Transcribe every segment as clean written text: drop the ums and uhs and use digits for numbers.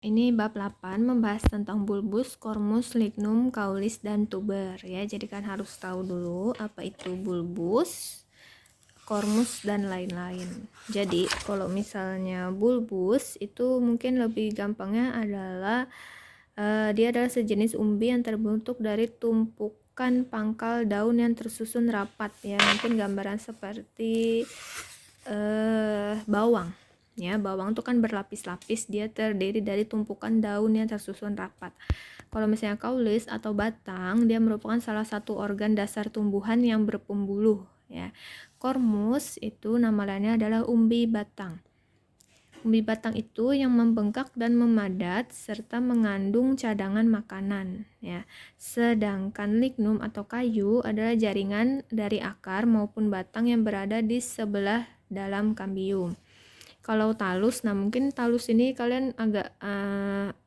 Ini bab 8 membahas tentang bulbus, kormus, lignum, kaulis, dan tuber ya. Jadi kan harus tahu dulu apa itu bulbus, kormus, dan lain-lain. Jadi kalau misalnya bulbus itu mungkin lebih gampangnya adalah dia adalah sejenis umbi yang terbentuk dari tumpukan pangkal daun yang tersusun rapat ya. Mungkin gambaran seperti bawang ya. Bawang itu kan berlapis-lapis, dia terdiri dari tumpukan daun yang tersusun rapat. Kalau misalnya kaulis atau batang, dia merupakan salah satu organ dasar tumbuhan yang berpembuluh ya. Kormus itu nama lainnya adalah umbi batang. Umbi batang itu yang membengkak dan memadat serta mengandung cadangan makanan ya. Sedangkan lignum atau kayu adalah jaringan dari akar maupun batang yang berada di sebelah dalam kambium. Kalau talus, nah mungkin talus ini kalian agak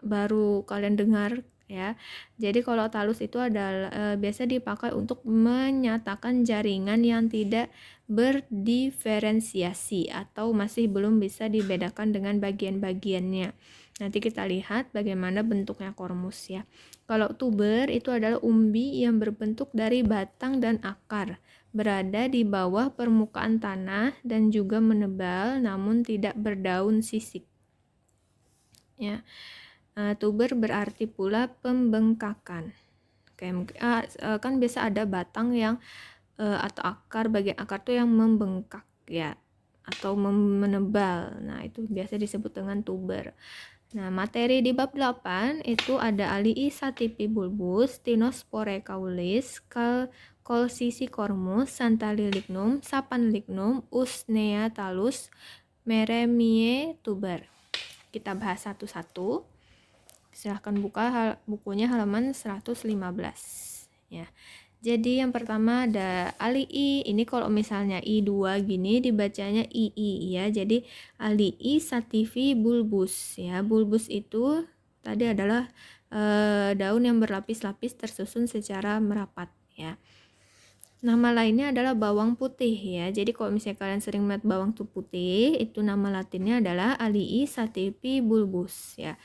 baru kalian dengar ya. Jadi kalau talus itu adalah biasa dipakai untuk menyatakan jaringan yang tidak berdiferensiasi atau masih belum bisa dibedakan dengan bagian-bagiannya. Nanti kita lihat bagaimana bentuknya kormus ya. Kalau tuber itu adalah umbi yang berbentuk dari batang dan akar, berada di bawah permukaan tanah dan juga menebal namun tidak berdaun sisik. Ya. Tuber berarti pula pembengkakan. Kayak kan biasa ada batang yang atau akar, bagian akar tuh yang membengkak ya atau menebal. Nah, itu biasa disebut dengan tuber. Nah, materi di bab 8 itu ada Alii satipi bulbus, Tinospore caulis, Colsicicormus, Santali lignum, Sapan lignum, Usnea talus, Meremie tuber. Kita bahas satu-satu. Silahkan buka bukunya halaman 115 ya. Jadi yang pertama ada alii, ini kalau misalnya I2 gini dibacanya II ya. Jadi alii sativi bulbus ya. Bulbus itu tadi adalah daun yang berlapis-lapis tersusun secara merapat ya. Nama lainnya adalah bawang putih ya. Jadi kalau misalnya kalian sering melihat bawang putih, itu nama latinnya adalah alii sativi bulbus ya.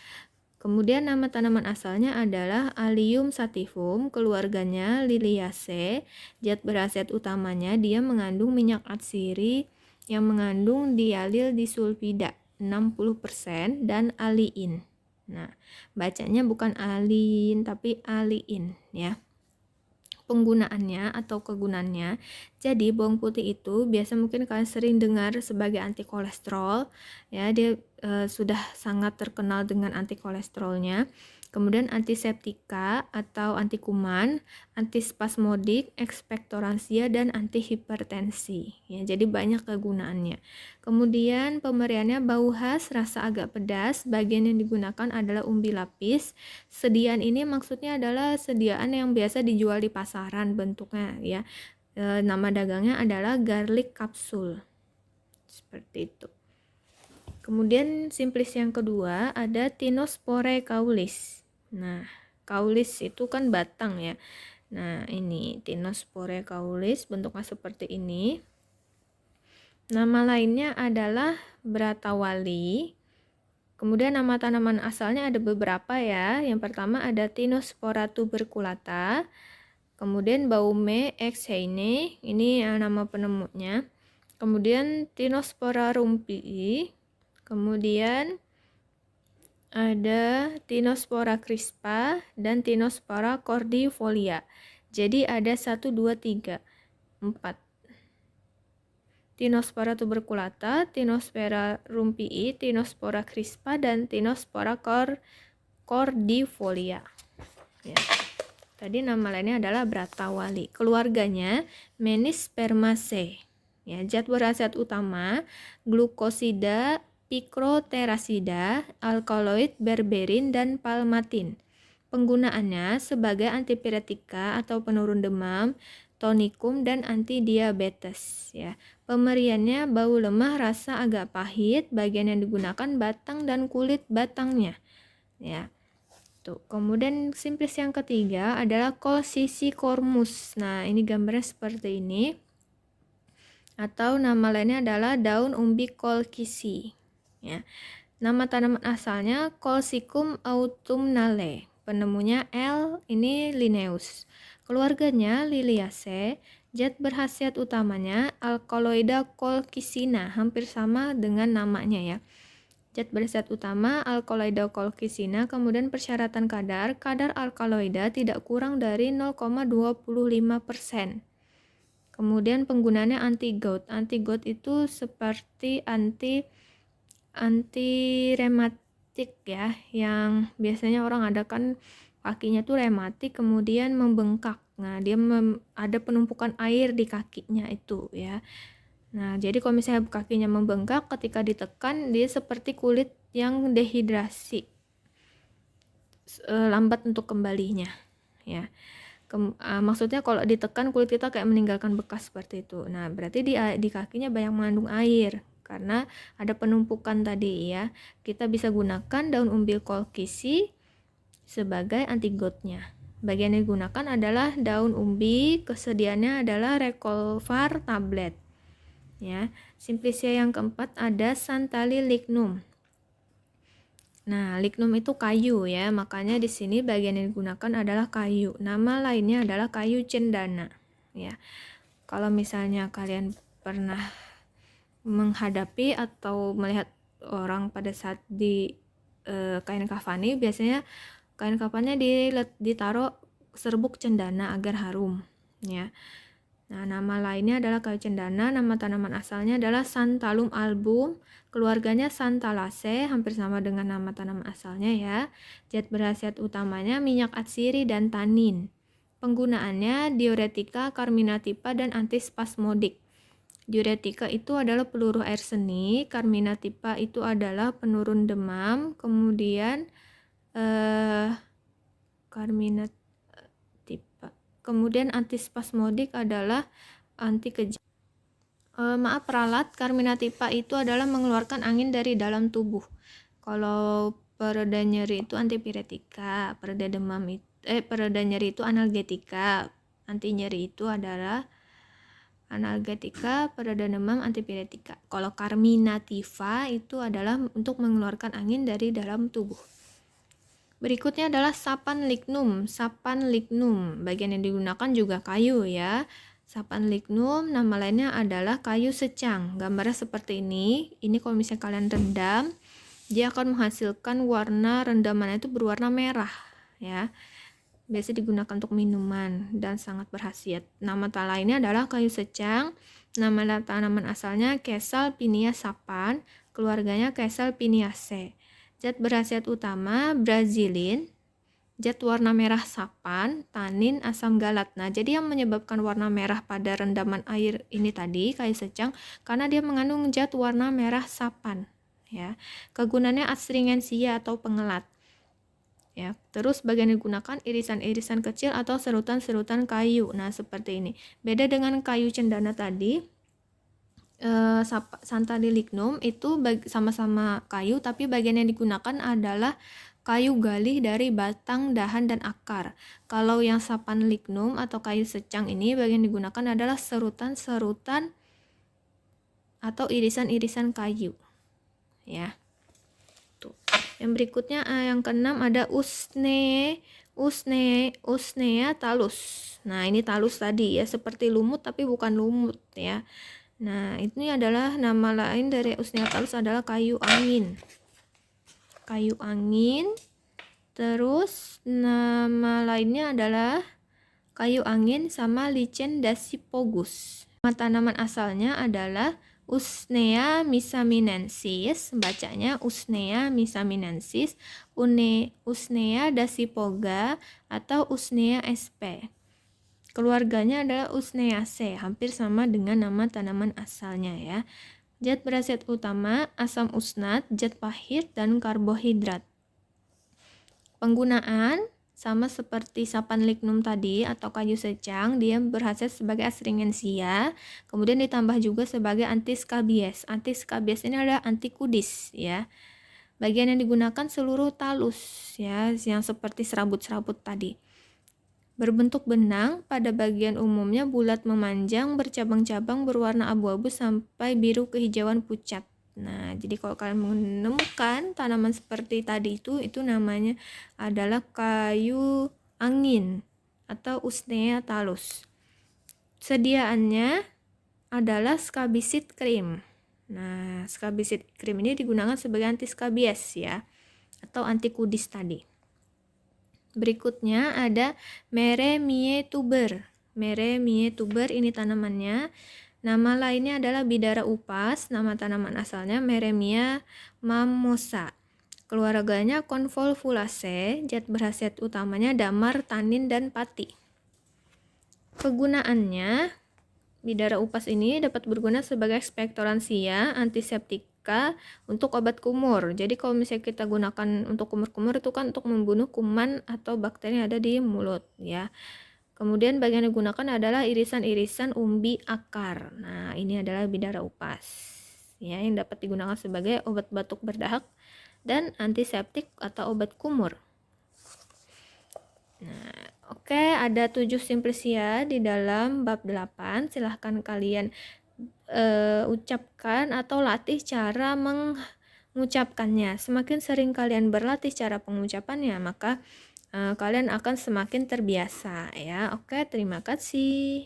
Kemudian nama tanaman asalnya adalah Allium sativum, keluarganya Liliaceae. Zat berkhasiat utamanya dia mengandung minyak atsiri yang mengandung dialil disulfida 60% dan aliin. Nah, bacanya bukan alin tapi aliin ya. Penggunaannya atau kegunaannya. Jadi bawang putih itu biasa mungkin kalian sering dengar sebagai anti kolesterol ya, dia sudah sangat terkenal dengan anti kolesterolnya. Kemudian antiseptika atau anti kuman, antispasmodik, ekspektoransia, dan anti hipertensi ya. Jadi banyak kegunaannya. Kemudian pemberiannya bau khas, rasa agak pedas. Bagian yang digunakan adalah umbi lapis. Sediaan ini maksudnya adalah sediaan yang biasa dijual di pasaran bentuknya ya. Nama dagangnya adalah garlic capsule. Seperti itu. Kemudian simplis yang kedua ada Tinospore caulis. Nah, caulis itu kan batang ya. Nah, ini Tinospore caulis bentuknya seperti ini. Nama lainnya adalah Bratawali. Kemudian nama tanaman asalnya ada beberapa ya. Yang pertama ada Tinospora tuberculata. Kemudian Baume ex Heine, ini nama penemunya. Kemudian Tinospora rumpii. Kemudian ada Tinospora crispa dan Tinospora cordifolia. Jadi ada 1, 2, 3, 4. Tinospora tuberculata, Tinospora rumpii, Tinospora crispa, dan Tinospora cordifolia. Ya. Tadi nama lainnya adalah Bratawali. Keluarganya Menispermaceae. Ya, zat berkhasiat utama glukosida, pikroterasida, alkaloid, berberin, dan palmatin. Penggunaannya sebagai antipiretika atau penurun demam, tonikum, dan antidiabetes ya. Pemberiannya bau lemah, rasa agak pahit. Bagian yang digunakan batang dan kulit batangnya ya. Tuh. Kemudian simplis yang ketiga adalah Colsicicormus. Nah, ini gambarnya seperti ini. Atau nama lainnya adalah daun umbi kolkisi ya. Nama tanaman asalnya Colchicum autumnale. Penemunya L. ini Linnaeus. Keluarganya Liliaceae. Zat berkhasiat utamanya Alkaloida colchicina, hampir sama dengan namanya ya. Zat berkhasiat utama Alkaloida colchicina, kemudian persyaratan kadar alkaloida tidak kurang dari 0,25%. Kemudian penggunaannya anti-gout. Anti-gout itu seperti anti rematik ya, yang biasanya orang ada kan kakinya tuh rematik kemudian membengkak. Nah, dia ada penumpukan air di kakinya itu ya. Nah, jadi kalau misalnya kakinya membengkak ketika ditekan, dia seperti kulit yang dehidrasi, lambat untuk kembalinya ya. Maksudnya kalau ditekan kulit kita kayak meninggalkan bekas seperti itu. Nah, berarti di kakinya banyak mengandung air karena ada penumpukan tadi ya. Kita bisa gunakan daun umbil kolkisi sebagai antigotnya. Bagian yang digunakan adalah daun umbi, kesediaannya adalah Recolvar tablet. Ya, simplicia yang keempat ada Santalli lignum. Nah, lignum itu kayu ya, makanya di sini bagian yang digunakan adalah kayu. Nama lainnya adalah kayu cendana. Ya, kalau misalnya kalian pernah menghadapi atau melihat orang pada saat di kain kafani, biasanya kain kafannya ditaruh serbuk cendana agar harum. Ya. Nah, nama lainnya adalah kayu cendana. Nama tanaman asalnya adalah Santalum album. Keluarganya Santalaceae, hampir sama dengan nama tanaman asalnya ya. Zat berkhasiat utamanya minyak atsiri dan tanin. Penggunaannya diuretika, carminativa, dan antispasmodik. Diuretika itu adalah peluru air seni, carminativa itu adalah penurun demam, kemudian kemudian antispasmodik adalah anti kejang. Peralat carminativa itu adalah mengeluarkan angin dari dalam tubuh. Kalau pereda nyeri itu antipiretika, pereda nyeri itu analgetika, anti nyeri itu adalah analgetika, pereda demam antipiretika. Kalau carminativa itu adalah untuk mengeluarkan angin dari dalam tubuh. Berikutnya adalah sapan lignum. Sapan lignum, bagian yang digunakan juga kayu ya. Sapan lignum, nama lainnya adalah kayu secang. Gambarnya seperti ini. Ini kalau misalnya kalian rendam, dia akan menghasilkan warna rendamannya itu berwarna merah ya. Biasa digunakan untuk minuman dan sangat berkhasiat. Nama lainnya adalah kayu secang. Nama tanaman asalnya Caesalpinia sapan, keluarganya Caesalpiniaceae. Zat berkhasiat utama brazilin, zat warna merah sapan, tanin, asam galat. Nah, jadi yang menyebabkan warna merah pada rendaman air ini tadi kayu secang karena dia mengandung zat warna merah sapan ya. Kegunaannya astringensia atau pengelat. Ya, terus bagian yang digunakan irisan-irisan kecil atau serutan-serutan kayu. Nah, seperti ini. Beda dengan kayu cendana tadi, Santalli lignum itu sama-sama kayu, tapi bagian yang digunakan adalah kayu galih dari batang, dahan, dan akar. Kalau yang sapan lignum atau kayu secang ini, bagian yang digunakan adalah serutan-serutan atau irisan-irisan kayu. Ya. Tuh. Yang berikutnya yang keenam ada Usnea talus. Nah, ini talus tadi ya, seperti lumut tapi bukan lumut ya. Nah, ini adalah nama lain dari Usnea talus adalah kayu angin. Kayu angin. Terus nama lainnya adalah kayu angin sama lichen dasypogus. Nama tanaman asalnya adalah Usnea misaminensis, bacanya Usnea misaminensis, Usnea dasypoga atau Usnea sp. Keluarganya adalah Usneaceae, hampir sama dengan nama tanaman asalnya ya. Zat berkhasiat utama asam usnat, zat pahit, dan karbohidrat. Penggunaan sama seperti sapan lignum tadi atau kayu secang, dia berkhasiat sebagai astringensia, kemudian ditambah juga sebagai antiskabies. Antiskabies ini adalah antikudis ya. Bagian yang digunakan seluruh talus ya, yang seperti serabut-serabut tadi. Berbentuk benang, pada bagian umumnya bulat memanjang, bercabang-cabang, berwarna abu-abu sampai biru kehijauan pucat. Nah, jadi kalau kalian menemukan tanaman seperti tadi itu namanya adalah kayu angin atau Usnea talus. Sediaannya adalah scabisit cream. Nah, scabisit cream ini digunakan sebagai anti skabies ya, atau anti kudis tadi. Berikutnya ada Meremie tuber. Meremie tuber ini tanamannya. Nama lainnya adalah bidara upas. Nama tanaman asalnya Meremia mammosa. Keluarganya Convolvulaceae. Zat berkhasiat utamanya damar, tanin, dan pati. Kegunaannya, bidara upas ini dapat berguna sebagai ekspektoransia, antiseptika, untuk obat kumur. Jadi kalau misalnya kita gunakan untuk kumur-kumur itu kan untuk membunuh kuman atau bakteri yang ada di mulut ya. Kemudian bagian yang digunakan adalah irisan-irisan umbi akar. Nah, ini adalah bidara upas ya, yang dapat digunakan sebagai obat batuk berdahak dan antiseptik atau obat kumur. Nah, oke, ada 7 simplicia di dalam bab 8. Silahkan kalian ucapkan atau latih cara mengucapkannya. Semakin sering kalian berlatih cara pengucapannya, maka kalian akan semakin terbiasa ya. Oke, terima kasih.